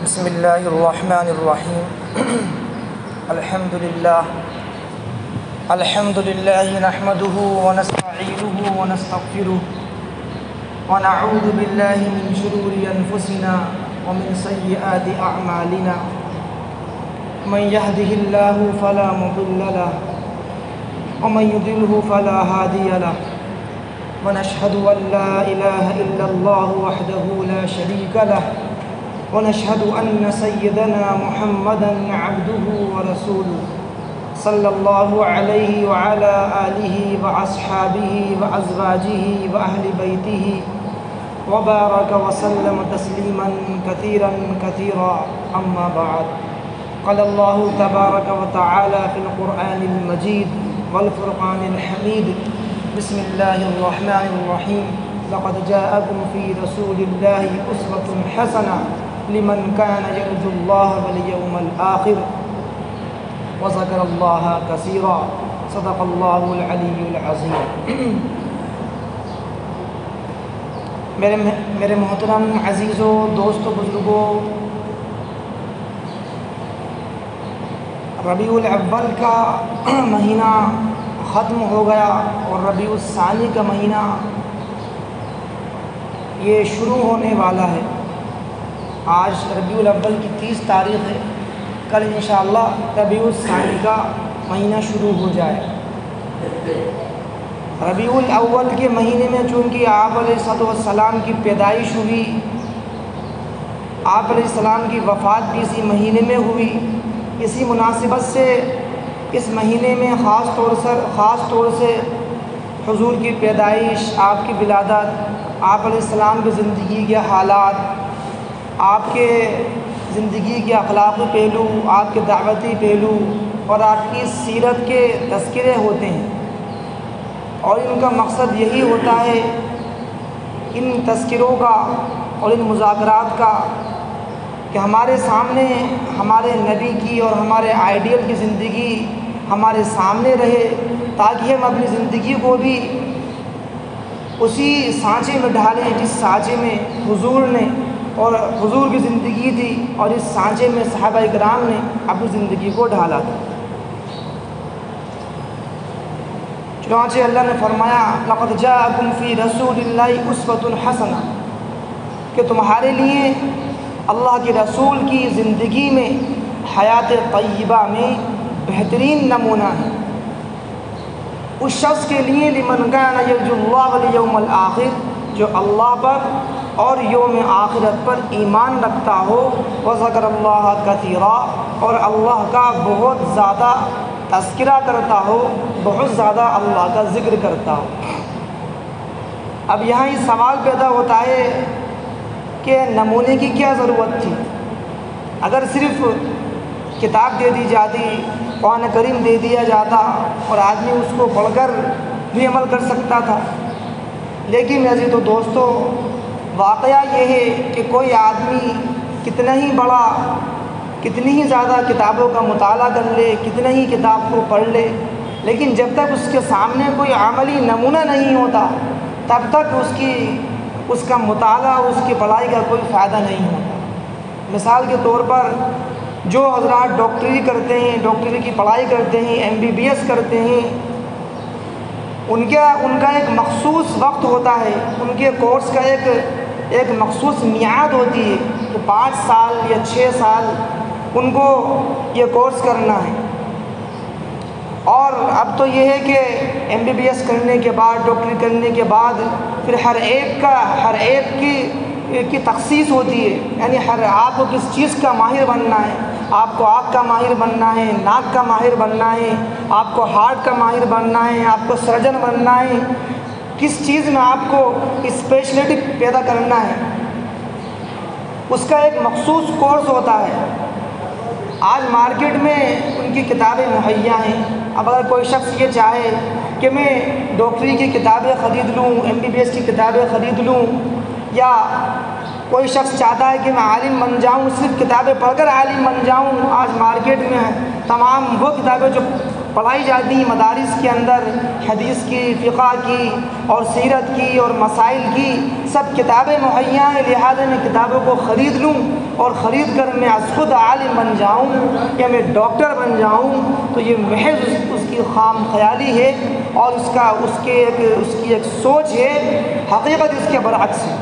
بسم اللہ الرحمن الرحیم الحمد للہ نحمده ونستعینه ونستغفره ونعوذ باللہ من شرور انفسنا ومن سیئات اعمالنا من يهده اللہ فلا مضل له ومن يضلل فلا هادی له ونشهد ان لا الہ الا اللہ وحدہ لا شریک له ونشهد أن سيدنا محمدًا عبده ورسوله صلى الله عليه وعلى آله وأصحابه وأزواجه وأهل بيته وبارك وسلم تسليمًا كثيرًا أما بعد قال الله تبارك وتعالى في القرآن المجيد والفرقان الحميد بسم الله الرحمن الرحيم لقد جاءكم في رسول الله أسوة حسنة لمن كان يرجو الله واليوم الآخر وذكر الله كثيرا صدق الله العلي العظيم میرے محترم عزیزوں، دوستوں، بزرگوں، ربیع الاول کا مہینہ ختم ہو گیا اور ربیع الثانی کا مہینہ یہ شروع ہونے والا ہے۔ آج ربیع الاول کی 30 تاریخ ہے، کل انشاءاللہ ربیع الثانی کا مہینہ شروع ہو جائے۔ ربیع الاول کے مہینے میں چونکہ آپ علیہ السلام کی پیدائش ہوئی، آپ علیہ السلام کی وفات بھی اسی مہینے میں ہوئی، اسی مناسبت سے اس مہینے میں خاص طور سے حضور کی پیدائش، آپ کی ولادت، آپ علیہ السلام کی زندگی کے حالات، آپ کے زندگی کے اخلاقی پہلو، آپ کے دعوتی پہلو اور آپ کی سیرت کے تذکرے ہوتے ہیں، اور ان کا مقصد یہی ہوتا ہے، ان تذکروں کا اور ان مذاکرات کا، کہ ہمارے سامنے ہمارے نبی کی اور ہمارے آئیڈیل کی زندگی ہمارے سامنے رہے، تاکہ ہم اپنی زندگی کو بھی اسی سانچے میں ڈھالیں جس سانچے میں حضور نے اور حضور کی زندگی تھی، اور اس سانچے میں صحابہ کرام نے اپنی زندگی کو ڈھالا تھا۔ چنانچہ اللہ نے فرمایا لقد جاءکم فی رسول اللہ اسوۃ حسنہ، کہ تمہارے لیے اللہ کے رسول کی زندگی میں، حیات طیبہ میں بہترین نمونہ ہے، اس شخص کے لیے لمن کان یرجو اللہ والیوم الآخر، جو اللہ پر اور یوم آخرت پر ایمان رکھتا ہو، وذکر اللہ کثیرا، اور اللہ کا بہت زیادہ تذکرہ کرتا ہو، بہت زیادہ اللہ کا ذکر کرتا ہو۔ اب یہاں یہ سوال پیدا ہوتا ہے کہ نمونے کی کیا ضرورت تھی؟ اگر صرف کتاب دے دی جاتی، قرآن کریم دے دیا جاتا اور آدمی اس کو پڑھ کر بھی عمل کر سکتا تھا، لیکن عزیزو دوستو، واقعہ یہ ہے کہ کوئی آدمی کتنا ہی بڑا، کتنی ہی زیادہ کتابوں کا مطالعہ کر لے، کتنا ہی کتاب کو پڑھ لے، لیکن جب تک اس کے سامنے کوئی عملی نمونہ نہیں ہوتا، تب تک اس کا مطالعہ، اس کی پڑھائی کا کوئی فائدہ نہیں ہوتا۔ مثال کے طور پر جو حضرات ڈاکٹری کرتے ہیں، ڈاکٹری کی پڑھائی کرتے ہیں، MBBS کرتے ہیں، ان کا ایک مخصوص وقت ہوتا ہے، ان کے کورس کا ایک مخصوص میعاد ہوتی ہے کہ 5 سال یا 6 سال ان کو یہ کورس کرنا ہے۔ اور اب تو یہ ہے کہ MBBS کرنے کے بعد، ڈاکٹری کرنے کے بعد پھر ہر ایک کی تخصیص ہوتی ہے، یعنی آپ کو کس چیز کا ماہر بننا ہے۔ آپ کو آنکھ کا ماہر بننا ہے، ناک کا ماہر بننا ہے، آپ کو ہارٹ کا ماہر بننا ہے، آپ کو سرجن بننا ہے، کس چیز میں آپ کو اسپیشلٹی پیدا کرنا ہے، اس کا ایک مخصوص کورس ہوتا ہے۔ آج مارکیٹ میں ان کی کتابیں مہیا ہیں۔ اب اگر کوئی شخص یہ چاہے کہ میں ڈاکٹری کی کتابیں خرید لوں، MBBS کی کتابیں خرید لوں، یا کوئی شخص چاہتا ہے کہ میں عالم بن جاؤں، صرف کتابیں پڑھ کر عالم بن جاؤں، آج مارکیٹ میں تمام وہ کتابیں جو پڑھائی جاتی ہیں مدارس کے اندر، حدیث کی، فقہ کی اور سیرت کی اور مسائل کی سب کتابیں مہیا ہیں، لہٰذا میں کتابوں کو خرید لوں اور خرید کر میں از خود عالم بن جاؤں یا میں ڈاکٹر بن جاؤں، تو یہ محض اس کی خام خیالی ہے اور اس کی ایک سوچ ہے۔ حقیقت اس کے برعکس ہے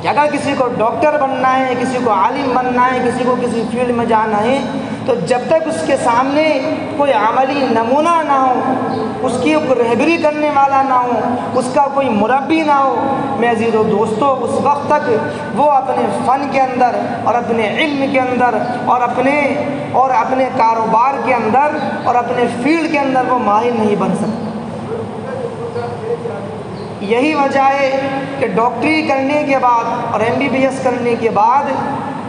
کہ اگر کسی کو ڈاکٹر بننا ہے، کسی کو عالم بننا ہے، کسی کو کسی فیلڈ میں جانا ہے، تو جب تک اس کے سامنے کوئی عملی نمونہ نہ ہو، اس کی کوئی رہبری کرنے والا نہ ہو، اس کا کوئی مربی نہ ہو، میں عزیز و دوستو اس وقت تک وہ اپنے فن کے اندر اور اپنے علم کے اندر اور اپنے کاروبار کے اندر اور اپنے فیلڈ کے اندر وہ ماہر نہیں بن سکتا۔ یہی وجہ ہے کہ ڈاکٹری کرنے کے بعد اور MBBS کرنے کے بعد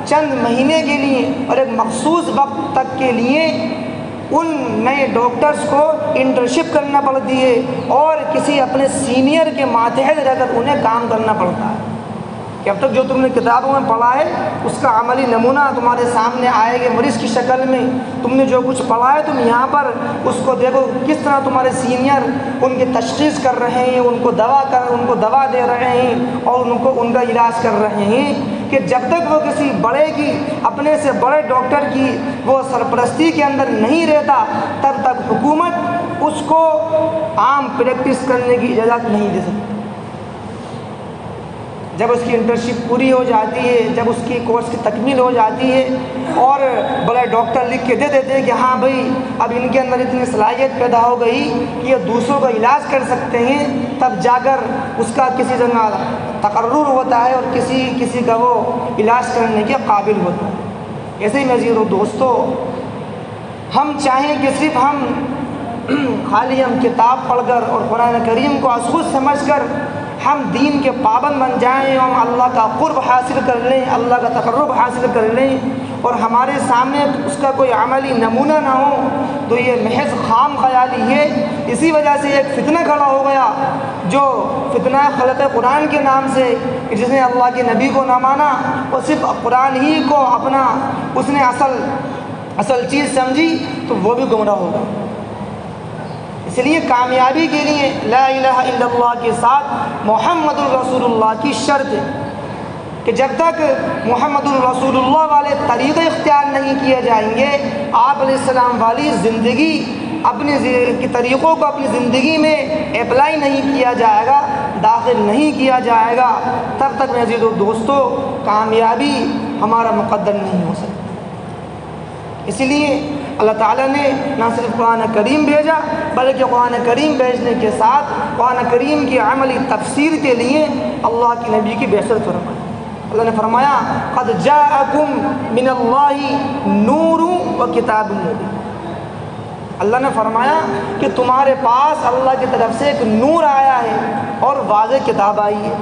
چند مہینے کے لیے اور ایک مخصوص وقت تک کے لیے ان نئے ڈاکٹرز کو انٹرنشپ کرنا پڑتی ہے اور کسی اپنے سینئر کے ماتحت رہ کر انہیں کام کرنا پڑتا ہے کہ اب تک جو تم نے کتابوں میں پڑھا ہے اس کا عملی نمونہ تمہارے سامنے آئے گا مریض کی شکل میں۔ تم نے جو کچھ پڑھا ہے تم یہاں پر اس کو دیکھو کس طرح تمہارے سینئر ان کی تشخیص کر رہے ہیں، ان کو دوا دے رہے ہیں اور ان کا علاج کر رہے ہیں، کہ جب تک وہ کسی بڑے کی اپنے سے بڑے ڈاکٹر کی وہ سرپرستی کے اندر نہیں رہتا تب تک حکومت اس کو عام پریکٹس کرنے کی اجازت نہیں دے سکتی۔ جب اس کی انٹرنشپ پوری ہو جاتی ہے، جب اس کی کورس کی تکمیل ہو جاتی ہے اور بڑے ڈاکٹر لکھ کے دے دیتے ہیں کہ ہاں بھائی اب ان کے اندر اتنی صلاحیت پیدا ہو گئی کہ یہ دوسروں کا علاج کر سکتے ہیں، تب جا کر اس کا کسی جگہ تقرر ہوتا ہے اور کسی کا وہ علاج کرنے کے قابل ہوتا ہے۔ ایسے ہی عزیزو دوستو، ہم چاہیں کہ صرف خالی ہم کتاب پڑھ کر اور قرآن کریم کو از خود سمجھ کر ہم دین کے پابند بن جائیں، ہم اللہ کا قرب حاصل کر لیں، اللہ کا تقرب حاصل کر لیں اور ہمارے سامنے اس کا کوئی عملی نمونہ نہ ہو، تو یہ محض خام خیالی ہے۔ اسی وجہ سے ایک فتنہ کھڑا ہو گیا جو فتنہ خلق قرآن کے نام سے، جس نے اللہ کے نبی کو نہ مانا اور صرف قرآن ہی کو اپنا اس نے اصل چیز سمجھی، تو وہ بھی گمراہ ہوگا۔ اس لیے کامیابی کے لیے لا الہ الا اللہ کے ساتھ محمد الرسول اللہ کی شرط ہے کہ جب تک محمد الرسول اللہ والے طریقے اختیار نہیں کیے جائیں گے، آپ علیہ السلام والی زندگی کے طریقوں کو اپنی زندگی میں اپلائی نہیں کیا جائے گا، داخل نہیں کیا جائے گا، تب تک عزیز و دوستو کامیابی ہمارا مقدر نہیں ہو سکتی۔ اسی لیے اللہ تعالیٰ نے نہ صرف قرآن کریم بھیجا بلکہ قرآن کریم بھیجنے کے ساتھ قرآن کریم کی عملی تفسیر کے لیے اللہ کے نبی کی بعثت فرمائی۔ اللہ نے فرمایا قد جاءکم من اللہ نور و کتاب مبین۔ اللہ نے فرمایا کہ تمہارے پاس اللہ کی طرف سے ایک نور آیا ہے اور واضح کتاب آئی ہے۔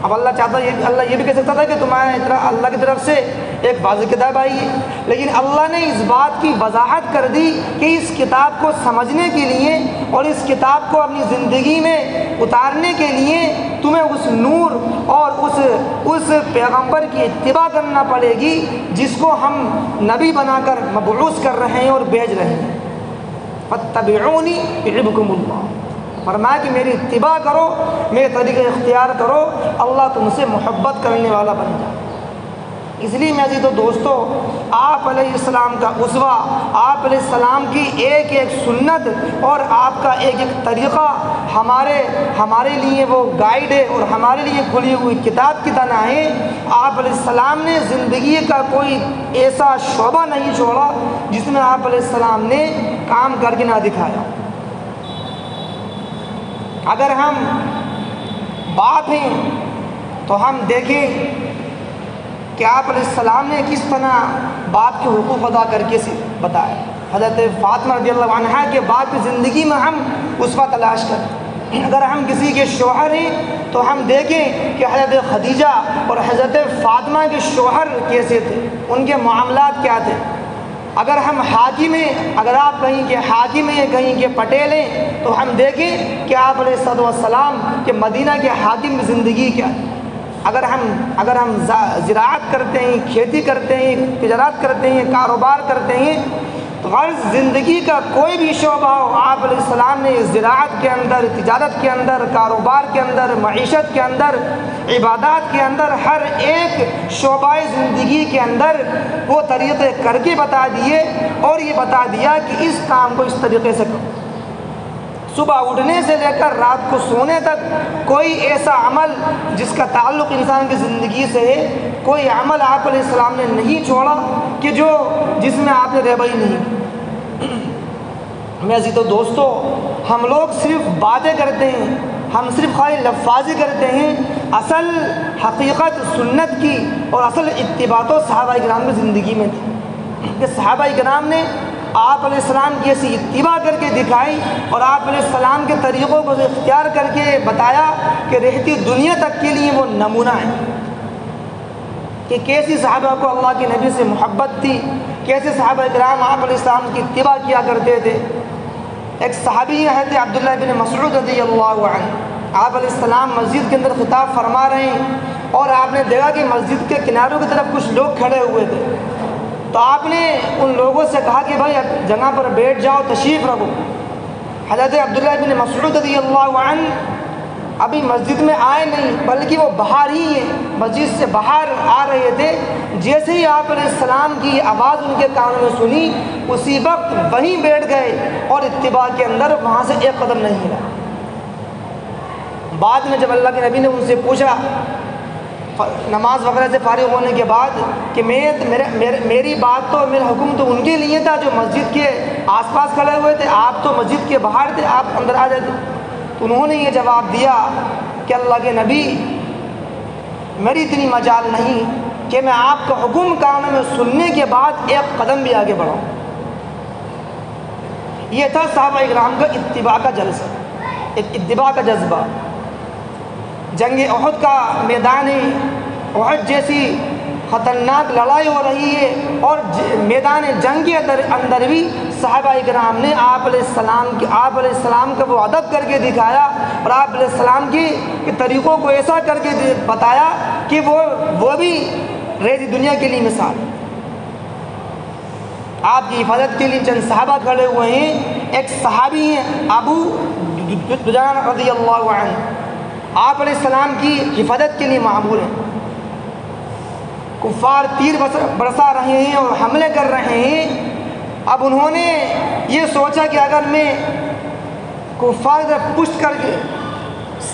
اب اللہ چاہتا ہے اللہ یہ بھی کہہ سکتا تھا کہ تمہارے اللہ کی طرف سے ایک واضح کتاب آئی ہے، لیکن اللہ نے اس بات کی وضاحت کر دی کہ اس کتاب کو سمجھنے کے لیے اور اس کتاب کو اپنی زندگی میں اتارنے کے لیے تمہیں اس نور اور اس پیغمبر کی اتباع کرنا پڑے گی جس کو ہم نبی بنا کر مبعوث کر رہے ہیں اور بھیج رہے ہیں۔ فاتبعونی یحببکم اللہ، فرمایا کہ میری اتباع کرو، میرے طریقے اختیار کرو، اللہ تم سے محبت کرنے والا بن جائے۔ اس لیے میں عزیز و دوستو، آپ علیہ السلام کا اسوہ، آپ علیہ السلام کی ایک ایک سنت اور آپ کا ایک ایک طریقہ ہمارے لیے وہ گائیڈ ہے اور ہمارے لیے کھلی ہوئی کتاب کی طرح ہے۔ آپ علیہ السلام نے زندگی کا کوئی ایسا شعبہ نہیں چھوڑا جس میں آپ علیہ السلام نے کام کر کے نہ دکھایا۔ اگر ہم باپ ہیں تو ہم دیکھیں کہ آپ علیہ السلام نے کس طرح باپ کے حقوق ادا کر کے بتایا۔ حضرت فاطمہ رضی اللہ عنہا کے باپ کی زندگی میں ہم اسوہ تلاش کریں۔ اگر ہم کسی کے شوہر ہیں تو ہم دیکھیں کہ حضرت خدیجہ اور حضرت فاطمہ کے شوہر کیسے تھے، ان کے معاملات کیا تھے۔ اگر ہم حاکم ہیں، اگر آپ کہیں کہ حاکم ہیں، کہیں کہ پٹیل ہیں، تو ہم دیکھیں کہ آپ علیہ السلام کے مدینہ کے حاکم کی زندگی کیا ہے۔ اگر ہم زراعت کرتے ہیں، کھیتی کرتے ہیں، تجارت کرتے ہیں، کاروبار کرتے ہیں، تو غرض زندگی کا کوئی بھی شعبہ ہو، آپ علیہ السلام نے زراعت کے اندر، تجارت کے اندر، کاروبار کے اندر، معیشت کے اندر، عبادات کے اندر، ہر ایک شعبہ زندگی کے اندر وہ طریقے کر کے بتا دیے، اور یہ بتا دیا کہ اس کام کو اس طریقے سے کرو۔ صبح اٹھنے سے لے کر رات کو سونے تک کوئی ایسا عمل جس کا تعلق انسان کی زندگی سے ہے، کوئی عمل آپ علیہ السلام نے نہیں چھوڑا کہ جس میں آپ نے ریبئی نہیں۔ میں عزیز و دوستو، ہم لوگ صرف باتیں کرتے ہیں، ہم صرف خالی لفاظی کرتے ہیں، اصل حقیقت سنت کی اور اصل اتباع تو صحابہ کرام کی زندگی میں تھی کہ صحابہ کرام نے آپ علیہ السلام کی ایسی اتباع کر کے دکھائی، اور آپ علیہ السلام کے طریقوں کو اختیار کر کے بتایا کہ رہتی دنیا تک کے لیے وہ نمونہ ہے کہ کیسی صحابہ کو اللہ کے نبی سے محبت تھی، کیسے صحابہ کرام آپ علیہ السلام کی اتباع کیا کرتے تھے۔ ایک صحابی حضرت عبداللہ بن مسعود رضی اللہ عنہ، آپ علیہ السلام مسجد کے اندر خطاب فرما رہے ہیں، اور آپ نے دیکھا کہ مسجد کے کناروں کی طرف کچھ لوگ کھڑے ہوئے تھے، تو آپ نے ان لوگوں سے کہا کہ بھائی جگہ پر بیٹھ جاؤ، تشریف رکھو۔ حضرت عبداللہ بن مسعود رضی اللہ عنہ ابھی مسجد میں آئے نہیں، بلکہ وہ باہر ہی ہیں، مسجد سے باہر آ رہے تھے۔ جیسے ہی آپ علیہ السلام کی آواز ان کے کانوں میں سنی، اسی وقت وہیں بیٹھ گئے اور اتباع کے اندر وہاں سے ایک قدم نہیں ہلا۔ بعد میں جب اللہ کے نبی نے ان سے پوچھا نماز وغیرہ سے فارغ ہونے کے بعد کہ میری بات تو، میرا حکم تو ان کے لیے تھا جو مسجد کے آس پاس کھڑے ہوئے تھے، آپ تو مسجد کے باہر تھے، آپ اندر آ جاتے۔ تو انہوں نے یہ جواب دیا کہ اللہ کے نبی، میری اتنی مجال نہیں کہ میں آپ کا حکم کانوں میں سننے کے بعد ایک قدم بھی آگے بڑھاؤں۔ یہ تھا صحابہ کرام کا اتباع کا جلسہ، اتباع کا جذبہ۔ جنگ احد کا میدان احد جیسی خطرناک لڑائی ہو رہی ہے، اور میدان جنگ کے اندر بھی صحابہ کرام نے آپ علیہ السلام کا وہ ادب کر کے دکھایا، اور آپ علیہ السلام کے طریقوں کو ایسا کر کے بتایا کہ وہ بھی رہتی دنیا کے لیے مثال۔ آپ کی حفاظت کے لیے چند صحابہ کھڑے ہوئے ہیں۔ ایک صحابی ہیں ابو دجانہ رضی اللہ عنہ، آپ علیہ السلام کی حفاظت کے لیے معمول ہیں۔ کفار تیر برسا رہے ہیں اور حملے کر رہے ہیں۔ اب انہوں نے یہ سوچا کہ اگر میں کفار کی طرف پشت کر کے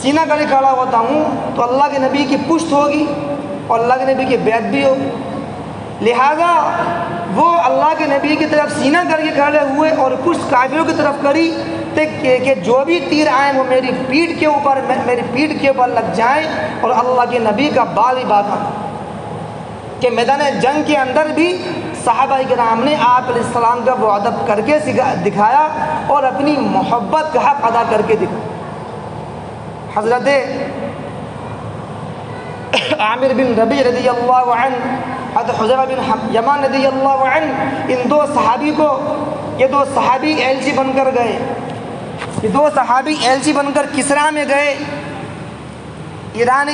سینہ کر کے کھڑا ہوتا ہوں تو اللہ کے نبی کی پشت ہوگی اور اللہ کے نبی کی بیعت بھی ہوگی، لہذا وہ اللہ کے نبی کی طرف سینہ کر کے کھڑے ہوئے اور پشت کافروں کی طرف کری کہ جو بھی تیر آئیں وہ میری پیٹھ کے اوپر لگ جائیں اور اللہ کے نبی کا بال ہی باقا۔ کہ میدان جنگ کے اندر بھی صحابہ کرام نے آپ علیہ السلام کا وہ ادب کر کے دکھایا اور اپنی محبت کا حق ادا کر کے دکھایا۔ حضرت عامر بن ربیع رضی اللہ عنہ، حضرت حذیفہ بن یمان رضی اللہ عنہ، ان دو صحابی کو، یہ دو صحابی ایلچی بن کر گئے، یہ دو صحابی ایلچی بن کر کسرا میں گئے۔ ایران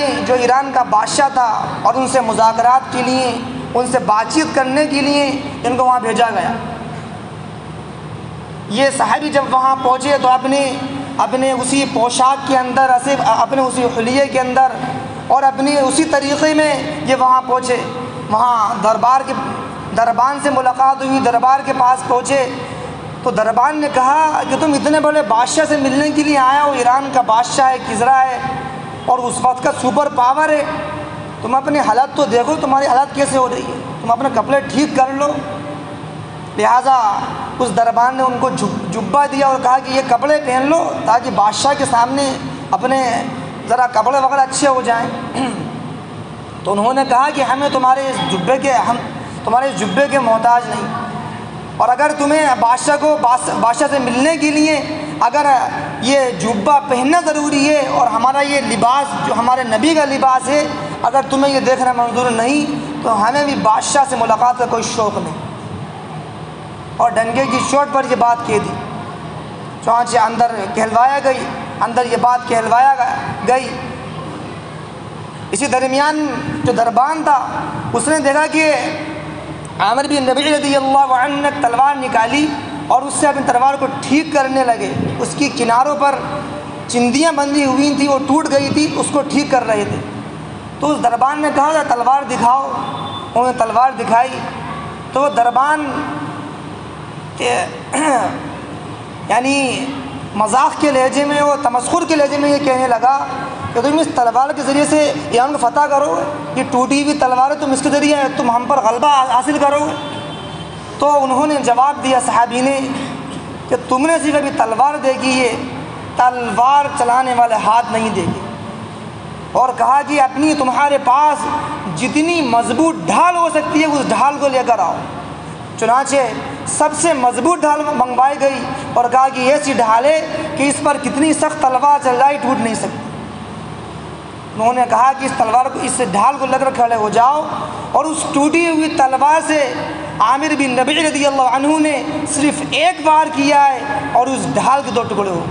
کا بادشاہ تھا اور ان سے مذاکرات کے لیے، ان سے بات چیت کرنے کے لیے ان کو وہاں بھیجا گیا۔ یہ صحابی جب وہاں پہنچے تو اپنے اسی پوشاک کے اندر، اپنے اسی حلیے کے اندر اور اپنی اسی طریقے میں یہ وہاں پہنچے۔ وہاں دربان سے ملاقات ہوئی، دربار کے پاس پہنچے تو دربان نے کہا کہ تم اتنے بڑے بادشاہ سے ملنے کے لیے آیا ہو، ایران کا بادشاہ ہے، کسرا ہے اور اس وقت کا سپر پاور ہے، تم اپنی حالت تو دیکھو، تمہاری حالت کیسے ہو رہی ہے، تم اپنے کپڑے ٹھیک کر لو۔ لہٰذا اس دربان نے ان کو جبہ دیا اور کہا کہ یہ کپڑے پہن لو تاکہ بادشاہ کے سامنے اپنے ذرا کپڑے وغیرہ اچھے ہو جائیں۔ تو انہوں نے کہا کہ ہمیں تمہارے اس جبے کے محتاج نہیں، اور اگر تمہیں بادشاہ سے ملنے کے لیے اگر یہ جبہ پہننا ضروری ہے اور ہمارا یہ لباس جو ہمارے نبی کا لباس ہے، اگر تمہیں یہ دیکھنا منظور نہیں تو ہمیں بھی بادشاہ سے ملاقات کا کوئی شوق نہیں۔ اور ڈنگے کی چوٹ پر یہ بات کہہ دی، چنانچہ اندر یہ بات کہلوایا گئی۔ اسی درمیان جو دربان تھا اس نے دیکھا کہ عامر بن ربیعہ رضی اللہ عنہ نے تلوار نکالی اور اس سے اپنی تلوار کو ٹھیک کرنے لگے. اس کی کناروں پر چندیاں بندھی ہوئی تھیں، وہ ٹوٹ گئی تھی، اس کو ٹھیک کر رہے تھے. تو اس دربان نے کہا تلوار دکھاؤ. انہوں نے تلوار دکھائی تو وہ دربان یعنی مذاق کے لہجے میں، وہ تمسخر کے لہجے میں یہ کہنے لگا کہ تم اس تلوار کے ذریعے سے ایران کو فتح کرو گے، یہ ٹوٹی ہوئی تلوار ہے، تم اس کے ذریعے تم ہم پر غلبہ حاصل کرو گے. تو انہوں نے جواب دیا صحابی نے کہ تم نے صرف ابھی تلوار دیکھی ہے، تلوار چلانے والے ہاتھ نہیں دیکھے. اور کہا کہ اپنی تمہارے پاس جتنی مضبوط ڈھال ہو سکتی ہے اس ڈھال کو لے کر آؤ. چنانچہ سب سے مضبوط ڈھال منگوائی گئی اور کہا کہ ایسی ڈھال ہے کہ اس پر کتنی سخت تلوار چل جائے ٹوٹ نہیں سکتی. انہوں نے کہا کہ اس تلوار کو، اس ڈھال کو لے کر کھڑے ہو جاؤ. اور اس ٹوٹی ہوئی تلوار سے عامر بن ربیعہ رضی اللہ عنہ نے صرف ایک وار کیا ہے اور اس ڈھال کے 2 ٹکڑے ہو.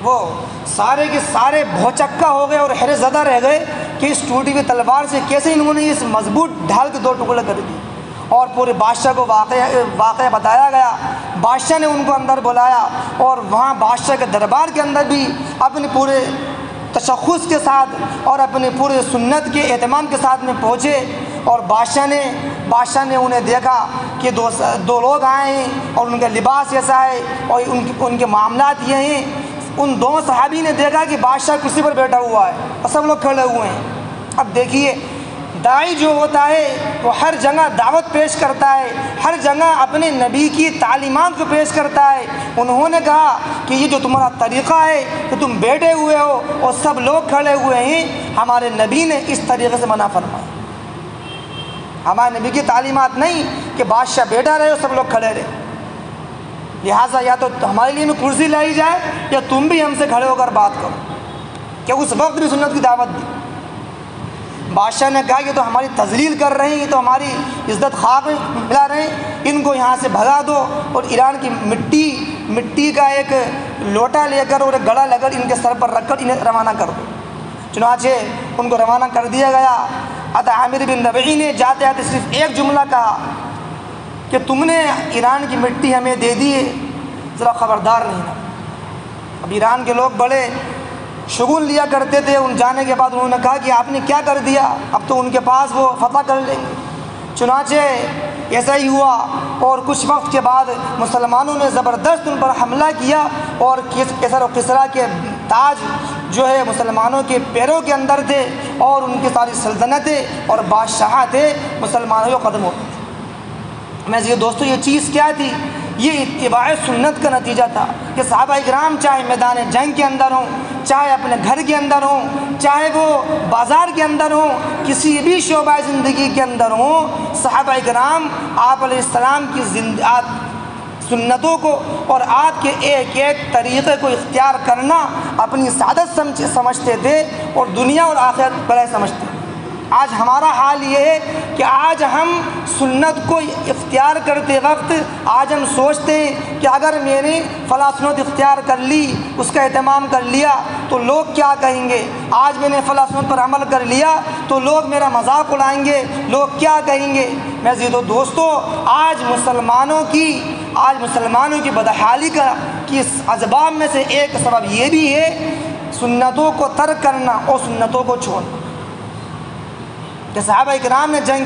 وہ سارے کے سارے بھوچکا ہو گئے اور حیرت زدہ رہ گئے کہ اس ٹوٹی ہوئی تلوار سے کیسے انہوں نے اس مضبوط ڈھال کے 2 ٹکڑے کر دیے. اور پورے بادشاہ کو واقعہ بتایا گیا. بادشاہ نے ان کو اندر بلایا اور وہاں بادشاہ کے دربار کے اندر بھی اپنے پورے تشخص کے ساتھ اور اپنے پورے سنت کے اہتمام کے ساتھ میں پہنچے. اور بادشاہ نے انہیں دیکھا کہ دو لوگ آئے ہیں اور ان کا لباس ایسا ہے اور ان کے معاملات یہ ہیں. ان دونوں صحابی نے دیکھا کہ بادشاہ کرسی پر بیٹھا ہوا ہے اور سب لوگ کھڑے ہوئے ہیں. اب دیکھیے داعی جو ہوتا ہے وہ ہر جگہ دعوت پیش کرتا ہے، ہر جگہ اپنے نبی کی تعلیمات کو پیش کرتا ہے. انہوں نے کہا کہ یہ جو تمہارا طریقہ ہے کہ تم بیٹھے ہوئے ہو اور سب لوگ کھڑے ہوئے ہیں، ہمارے نبی نے اس طریقے سے منع فرمایا. ہمارے نبی کی تعلیمات نہیں کہ بادشاہ بیٹھا رہے اور سب لوگ کھڑے رہے. لہٰذا یا تو ہمارے لیے میں کرسی لائی جائے یا تم بھی ہم سے کھڑے ہو کر بات کرو. کہ اس وقت بھی سنت کی دعوت دی. بادشاہ نے کہا کہ تو ہماری تذلیل کر رہے ہیں، تو ہماری عزت خاک ملا رہے ہیں، ان کو یہاں سے بھگا دو اور ایران کی مٹی کا ایک لوٹا لے کر اور ایک گڑا لے کر ان کے سر پر رکھ کر انہیں روانہ کر دو. چنانچہ ان کو روانہ کر دیا گیا. عامر بن ربیعہ نے جاتے جاتے صرف ایک جملہ کہا کہ تم نے ایران کی مٹی ہمیں دے دی ہے، ذرا خبردار نہیں نا. اب ایران کے لوگ بڑے شگون لیا کرتے تھے. ان جانے کے بعد انہوں نے کہا کہ آپ نے کیا کر دیا، اب تو ان کے پاس وہ فتح کر لیں گے. چنانچہ ایسا ہی ہوا اور کچھ وقت کے بعد مسلمانوں نے زبردست ان پر حملہ کیا اور کیسر و کسریٰ کے تاج جو ہے مسلمانوں کے پیروں کے اندر تھے اور ان کی ساری سلطنتیں اور بادشاہت مسلمانوں کو ختم ہو گئی. میں دوستو یہ چیز کیا تھی؟ یہ اتباع سنت کا نتیجہ تھا کہ صحابہ کرام چاہے میدان جنگ کے اندر ہوں، چاہے اپنے گھر کے اندر ہوں، چاہے وہ بازار کے اندر ہوں، کسی بھی شعبہ زندگی کے اندر ہوں، صحابہ کرام آپ علیہ السلام کی سنتوں کو اور آپ کے ایک ایک طریقے کو اختیار کرنا اپنی سعادت سمجھتے تھے اور دنیا اور آخرت بڑے سمجھتے تھے. آج ہمارا حال یہ ہے کہ آج ہم سنت کو اختیار کرتے وقت آج ہم سوچتے ہیں کہ اگر میں نے فلاں سنت اختیار کر لی، اس کا اہتمام کر لیا تو لوگ کیا کہیں گے. آج میں نے فلاں سنت پر عمل کر لیا تو لوگ میرا مذاق اڑائیں گے، لوگ کیا کہیں گے. میں دوستو آج مسلمانوں کی بدحالی کی اسباب میں سے ایک سبب یہ بھی ہے سنتوں کو ترک کرنا اور سنتوں کو چھوڑنا. کہ صحابہ کرام نے جنگ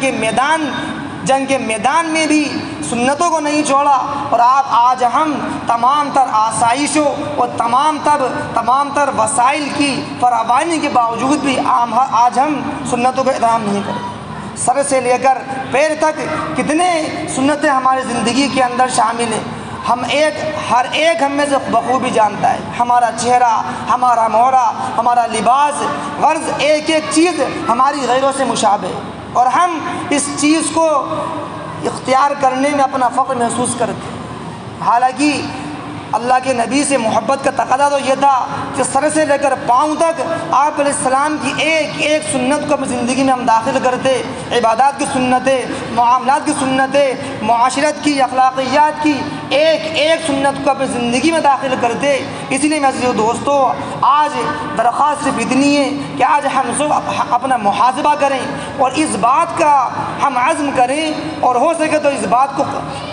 کے میدان میں بھی سنتوں کو نہیں چھوڑا اور آج ہم تمام تر آسائشوں اور تمام تر وسائل کی فراوانی کے باوجود بھی آج ہم سنتوں کا احترام نہیں کرتے. سر سے لے کر پیر تک کتنے سنتیں ہماری زندگی کے اندر شامل ہیں. ہر ایک ہم میں سے بخوبی جانتا ہے. ہمارا چہرہ، ہمارا مہرہ، ہمارا لباس، غرض ایک ایک چیز ہماری غیروں سے مشابہ ہے اور ہم اس چیز کو اختیار کرنے میں اپنا فخر محسوس کرتے ہیں. حالانکہ اللہ کے نبی سے محبت کا تقاضا تو یہ تھا کہ سر سے لے کر پاؤں تک آپ علیہ السلام کی ایک ایک سنت کو اپنی زندگی میں ہم داخل کرتے. عبادات کی سنتیں، معاملات کی سنتیں، معاشرت کی، اخلاقیات کی، ایک ایک سنت کو اپنی زندگی میں داخل کر دے۔ اسی لیے میں عزیزو دوستو آج درخواست صرف اتنی ہے کہ آج ہم سب اپنا محاسبہ کریں اور اس بات کا ہم عزم کریں، اور ہو سکے تو اس بات کو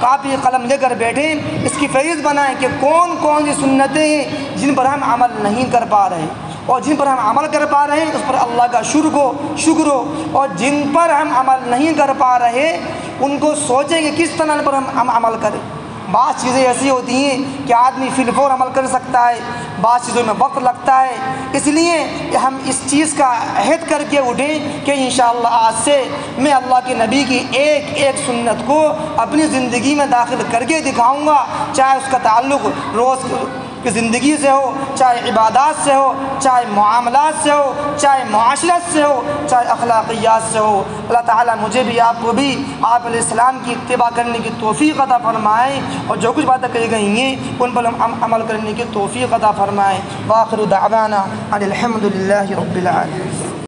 کاپی قلم لے کر بیٹھیں، اس کی فہرست بنائیں کہ کون کون سی سنتیں ہیں جن پر ہم عمل نہیں کر پا رہے، اور جن پر ہم عمل کر پا رہے ہیں اس پر اللہ کا شکر ہو، اور جن پر ہم عمل نہیں کر پا رہے ان کو سوچیں کہ کس طرح پر ہم عمل کریں۔ بعض چیزیں ایسی ہوتی ہیں کہ آدمی فی الفور عمل کر سکتا ہے، بعض چیزوں میں وقت لگتا ہے، اس لیے کہ ہم اس چیز کا عہد کر کے اٹھیں کہ انشاءاللہ آج سے میں اللہ کے نبی کی ایک ایک سنت کو اپنی زندگی میں داخل کر کے دکھاؤں گا، چاہے اس کا تعلق روز کی زندگی سے ہو، چاہے عبادات سے ہو، چاہے معاملات سے ہو، چاہے معاشرت سے ہو، چاہے اخلاقیات سے ہو۔ اللہ تعالیٰ مجھے بھی آپ کو بھی آپ علیہ السلام کی اتباع کرنے کی توفیق عطا فرمائے، اور جو کچھ باتیں کہی گئی ہیں ان پر ہم عمل کرنے کی توفیق عطا فرمائے۔ وآخر دعوانا ان الحمد للہ رب العالمین۔